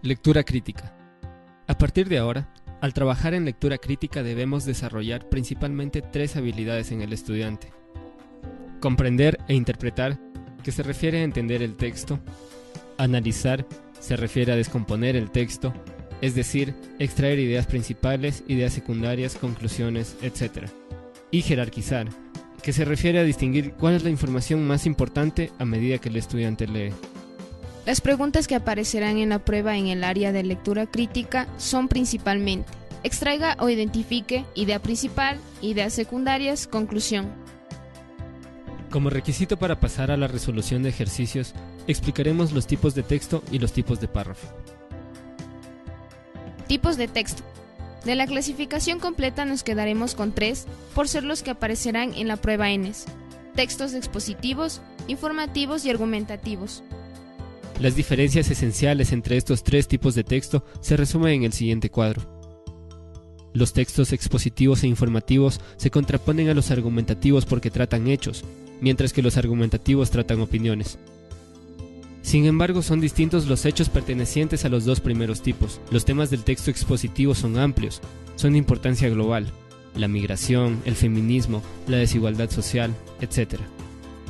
Lectura crítica. A partir de ahora, al trabajar en lectura crítica debemos desarrollar principalmente 3 habilidades en el estudiante. Comprender e interpretar, que se refiere a entender el texto. Analizar, se refiere a descomponer el texto, es decir, extraer ideas principales, ideas secundarias, conclusiones, etc. Y jerarquizar, que se refiere a distinguir cuál es la información más importante a medida que el estudiante lee. Las preguntas que aparecerán en la prueba en el área de lectura crítica son principalmente: extraiga o identifique idea principal, ideas secundarias, conclusión. Como requisito para pasar a la resolución de ejercicios, explicaremos los tipos de texto y los tipos de párrafo. Tipos de texto. De la clasificación completa nos quedaremos con 3, por ser los que aparecerán en la prueba ENES: textos expositivos, informativos y argumentativos. Las diferencias esenciales entre estos 3 tipos de texto se resumen en el siguiente cuadro. Los textos expositivos e informativos se contraponen a los argumentativos porque tratan hechos, mientras que los argumentativos tratan opiniones. Sin embargo, son distintos los hechos pertenecientes a los 2 primeros tipos. Los temas del texto expositivo son amplios, son de importancia global: la migración, el feminismo, la desigualdad social, etc.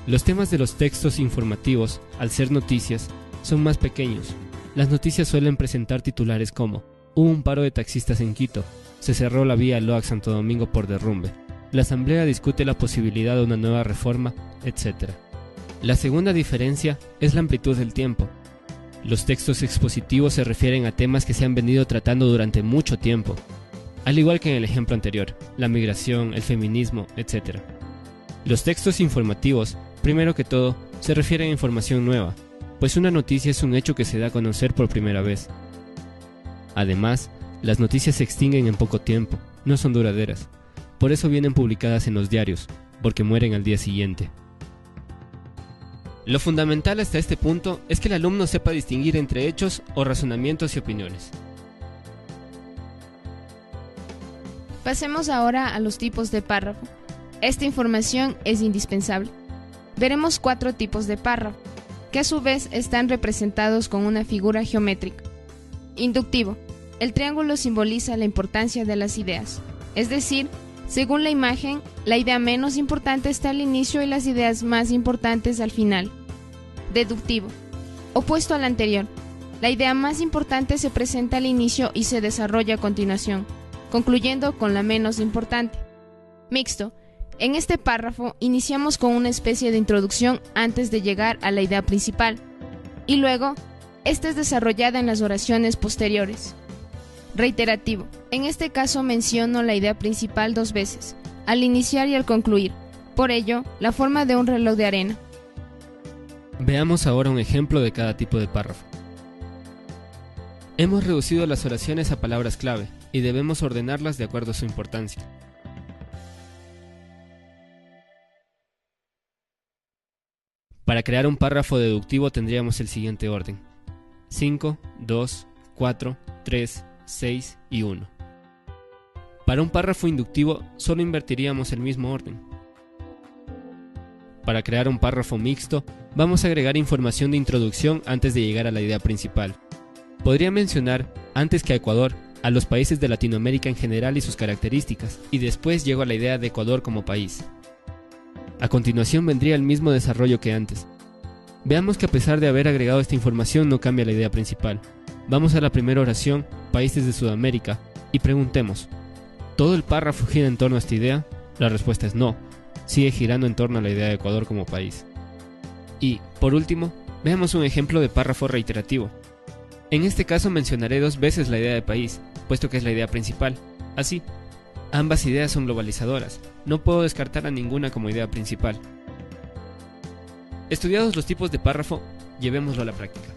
Los temas de los textos informativos, al ser noticias, son más pequeños. Las noticias suelen presentar titulares como: hubo un paro de taxistas en Quito, se cerró la vía Loax-Santo Domingo por derrumbe, la asamblea discute la posibilidad de una nueva reforma, etc. La segunda diferencia es la amplitud del tiempo. Los textos expositivos se refieren a temas que se han venido tratando durante mucho tiempo, al igual que en el ejemplo anterior, la migración, el feminismo, etc. Los textos informativos, primero que todo, se refieren a información nueva, pues una noticia es un hecho que se da a conocer por primera vez. Además, las noticias se extinguen en poco tiempo, no son duraderas. Por eso vienen publicadas en los diarios, porque mueren al día siguiente. Lo fundamental hasta este punto es que el alumno sepa distinguir entre hechos o razonamientos y opiniones. Pasemos ahora a los tipos de párrafo. Esta información es indispensable. Veremos 4 tipos de párrafo, que a su vez están representados con una figura geométrica. Inductivo. El triángulo simboliza la importancia de las ideas, es decir, según la imagen, la idea menos importante está al inicio y las ideas más importantes al final. Deductivo. Opuesto al anterior. La idea más importante se presenta al inicio y se desarrolla a continuación, concluyendo con la menos importante. Mixto. En este párrafo iniciamos con una especie de introducción antes de llegar a la idea principal, y luego, esta es desarrollada en las oraciones posteriores. Reiterativo. En este caso menciono la idea principal 2 veces, al iniciar y al concluir, por ello, la forma de un reloj de arena. Veamos ahora un ejemplo de cada tipo de párrafo. Hemos reducido las oraciones a palabras clave, y debemos ordenarlas de acuerdo a su importancia. Para crear un párrafo deductivo tendríamos el siguiente orden: 5, 2, 4, 3, 6 y 1. Para un párrafo inductivo solo invertiríamos el mismo orden. Para crear un párrafo mixto, vamos a agregar información de introducción antes de llegar a la idea principal. Podría mencionar, antes que a Ecuador, a los países de Latinoamérica en general y sus características, y después llego a la idea de Ecuador como país. A continuación vendría el mismo desarrollo que antes. Veamos que a pesar de haber agregado esta información no cambia la idea principal. Vamos a la primera oración, países de Sudamérica, y preguntemos: ¿todo el párrafo gira en torno a esta idea? La respuesta es no, sigue girando en torno a la idea de Ecuador como país. Y, por último, veamos un ejemplo de párrafo reiterativo. En este caso mencionaré 2 veces la idea de país, puesto que es la idea principal. Así, ambas ideas son globalizadoras, no puedo descartar a ninguna como idea principal. Estudiados los tipos de párrafo, llevémoslo a la práctica.